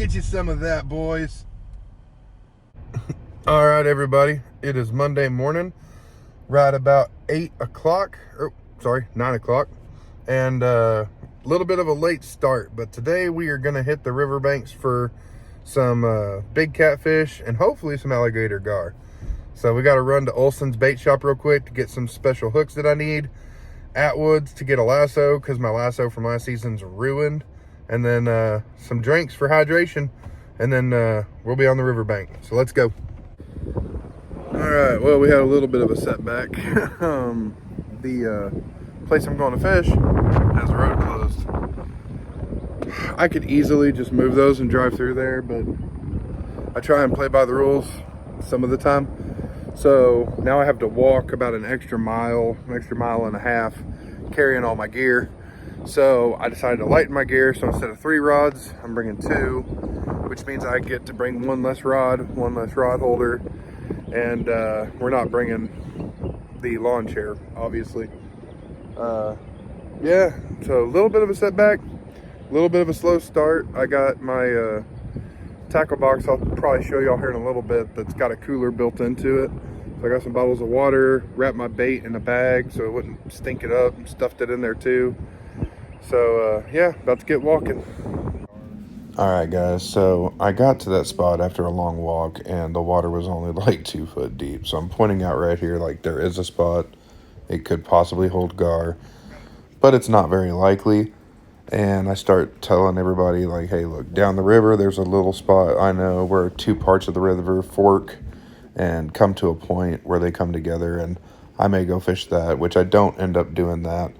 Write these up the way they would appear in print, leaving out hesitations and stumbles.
get you some of that, boys. All right, everybody. It is Monday morning, right about 8 o'clock. Oh, sorry, 9 o'clock. And a little bit of a late start, but today we are going to hit the riverbanks for some big catfish and hopefully some alligator gar. So we got to run to Olson's bait shop real quick to get some special hooks that I need. Atwood's to get a lasso because my lasso from last season's ruined. And then some drinks for hydration. And then we'll be on the riverbank. So let's go. All right, well, we had a little bit of a setback. The place I'm going to fish has the road closed. I could easily just move those and drive through there, but I try and play by the rules some of the time. So now I have to walk about an extra mile and a half, carrying all my gear. So I decided to lighten my gear. So instead of 3 rods, I'm bringing 2, which means I get to bring one less rod holder. And we're not bringing the lawn chair, obviously. Yeah, so a little bit of a setback, a little bit of a slow start. I got my tackle box, I'll probably show y'all here in a little bit, that's got a cooler built into it. So I got some bottles of water, wrapped my bait in a bag so it wouldn't stink it up, and stuffed it in there too. So yeah, about to get walking. All right, guys, so I got to that spot after a long walk and the water was only like 2 foot deep. So I'm pointing out right here, like there is a spot. It could possibly hold gar, but it's not very likely. And I start telling everybody like, hey, look, down the river, there's a little spot I know where 2 parts of the river fork and come to a point where they come together, and I may go fish that, which I don't end up doing that.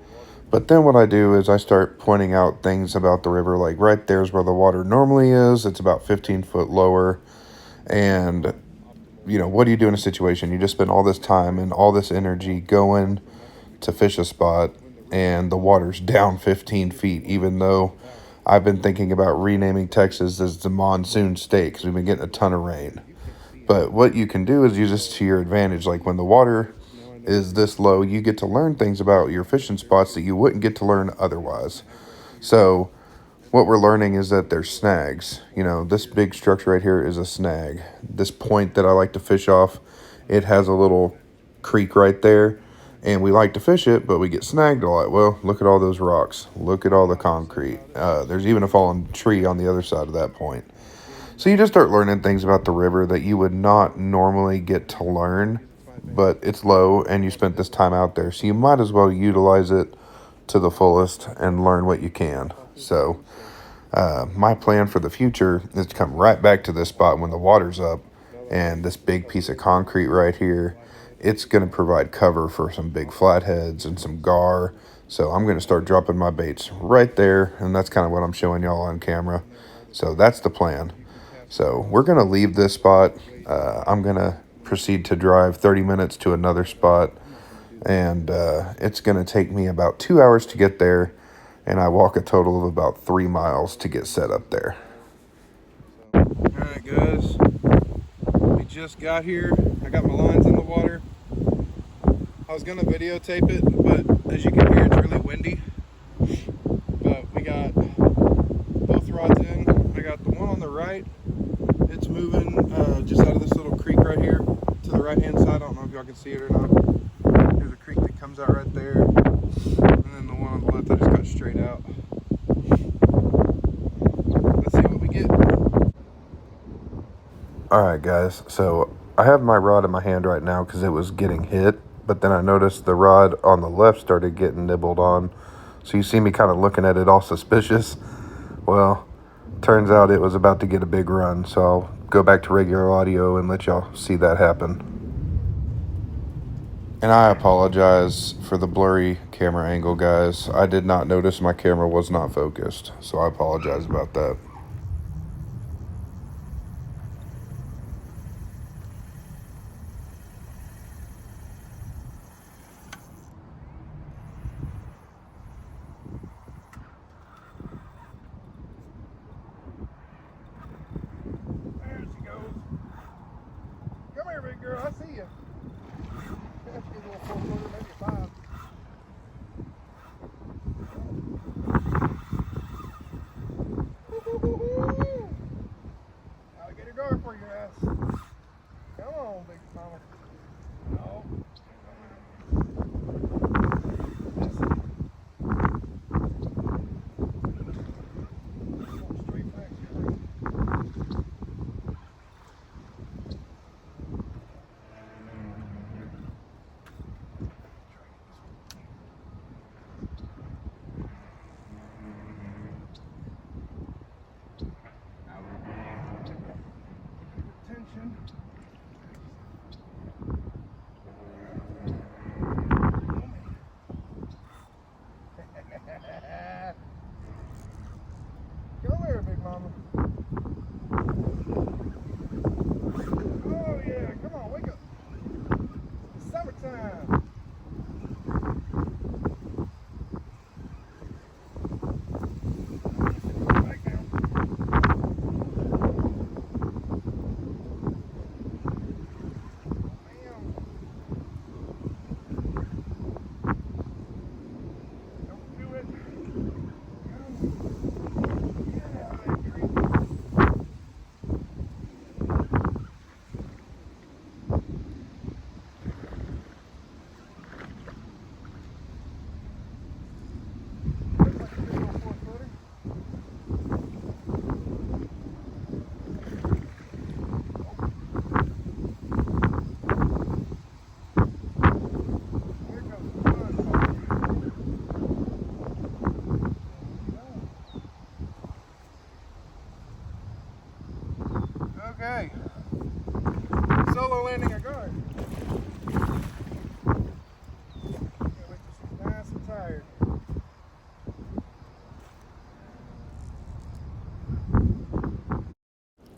But then what I do is I start pointing out things about the river, like right there's where the water normally is. It's about 15 foot lower. And, you know, what do you do in a situation? You just spend all this time and all this energy going to fish a spot, and the water's down 15 feet, even though I've been thinking about renaming Texas as the monsoon state because we've been getting a ton of rain. But what you can do is use this to your advantage. Like when the water is this low, you get to learn things about your fishing spots that you wouldn't get to learn otherwise. So what we're learning is that there's snags. You know, this big structure right here is a snag. This point that I like to fish off, it has a little creek right there, and we like to fish it, but we get snagged a lot. Well, look at all those rocks. Look at all the concrete. There's even a fallen tree on the other side of that point. So you just start learning things about the river that you would not normally get to learn, but it's low and you spent this time out there, so you might as well utilize it to the fullest and learn what you can. So my plan for the future is to come right back to this spot when the water's up, and this big piece of concrete right here, it's going to provide cover for some big flatheads and some gar. So I'm going to start dropping my baits right there, and that's kind of what I'm showing y'all on camera. So that's the plan. So we're going to leave this spot. I'm going to proceed to drive 30 minutes to another spot, and it's going to take me about 2 hours to get there, and I walk a total of about 3 miles to get set up there. All right, guys, we just got here. I got my lines in the water. I was gonna videotape it, but as you can hear, it's really windy. But we got both rods in. I got the one on the right. It's moving just out of this little creek right here to the right hand side. I don't know if y'all can see it or not. There's a creek that comes out right there, and then the one on the left I just got straight out. Let's see what we get. All right, guys, so I have my rod in my hand right now because it was getting hit, but then I noticed the rod on the left started getting nibbled on. So you see me kind of looking at it all suspicious. Well, turns out it was about to get a big run, so I'll go back to regular audio and let y'all see that happen. And I apologize for the blurry camera angle, guys. I did not notice my camera was not focused, so I apologize about that. There she goes. Come here, big girl. I see you. She's a little 4-footer, maybe a 5.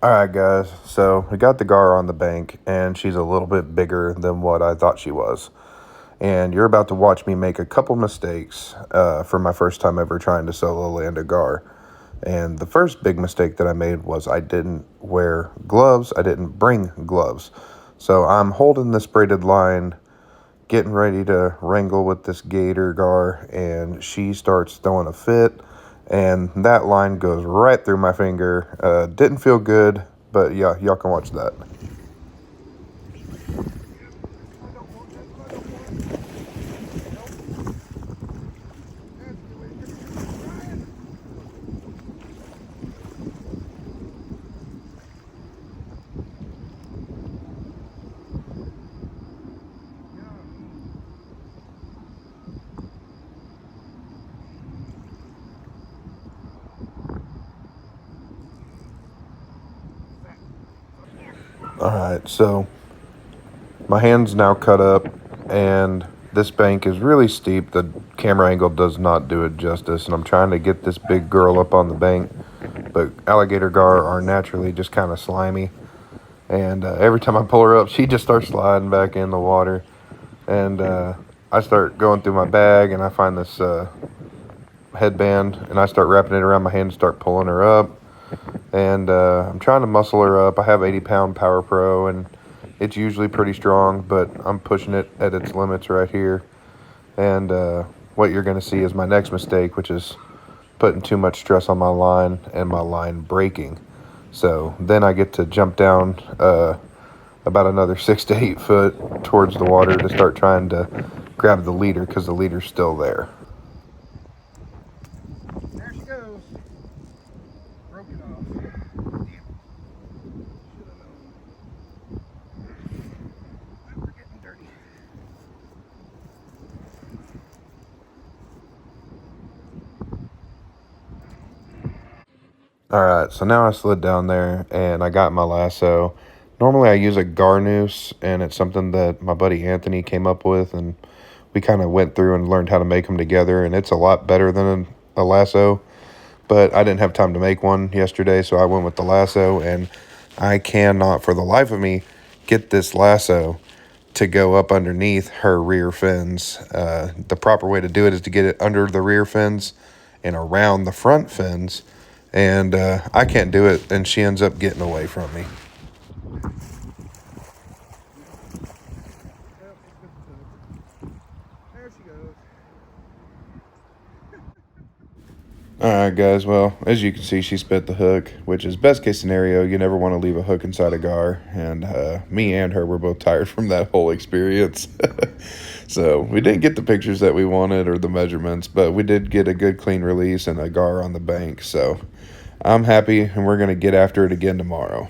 All right, guys. So we got the gar on the bank, and she's a little bit bigger than what I thought she was. And you're about to watch me make a couple mistakes for my first time ever trying to solo land a gar. And the first big mistake that I made was I didn't wear gloves. I didn't bring gloves. So I'm holding this braided line, getting ready to wrangle with this gator gar, and she starts throwing a fit. And that line goes right through my finger. Didn't feel good, but yeah, y'all can watch that. All right, so my hand's now cut up, and this bank is really steep. The camera angle does not do it justice, and I'm trying to get this big girl up on the bank, but alligator gar are naturally just kind of slimy, and every time I pull her up, she just starts sliding back in the water, and I start going through my bag, and I find this headband, and I start wrapping it around my hand and start pulling her up, and I'm trying to muscle her up. I have 80-pound Power Pro, and it's usually pretty strong, but I'm pushing it at its limits right here. And what you're going to see is my next mistake, which is putting too much stress on my line and my line breaking. So then I get to jump down about another 6 to 8 foot towards the water to start trying to grab the leader, because the leader's still there. There she goes. Broke it off. Damn. Should have known. We're getting dirty. All right, so now I slid down there and I got my lasso. Normally I use a gar noose, and it's something that my buddy Anthony came up with, and we kind of went through and learned how to make them together, and it's a lot better than a lasso. But I didn't have time to make one yesterday, so I went with the lasso, and I cannot for the life of me get this lasso to go up underneath her rear fins. The proper way to do it is to get it under the rear fins and around the front fins, and I can't do it, and she ends up getting away from me. There she goes. All right, guys. Well, as you can see, she spit the hook, which is best case scenario. You never want to leave a hook inside a gar, and me and her were both tired from that whole experience. So we didn't get the pictures that we wanted or the measurements, but we did get a good clean release and a gar on the bank. So I'm happy, and we're going to get after it again tomorrow.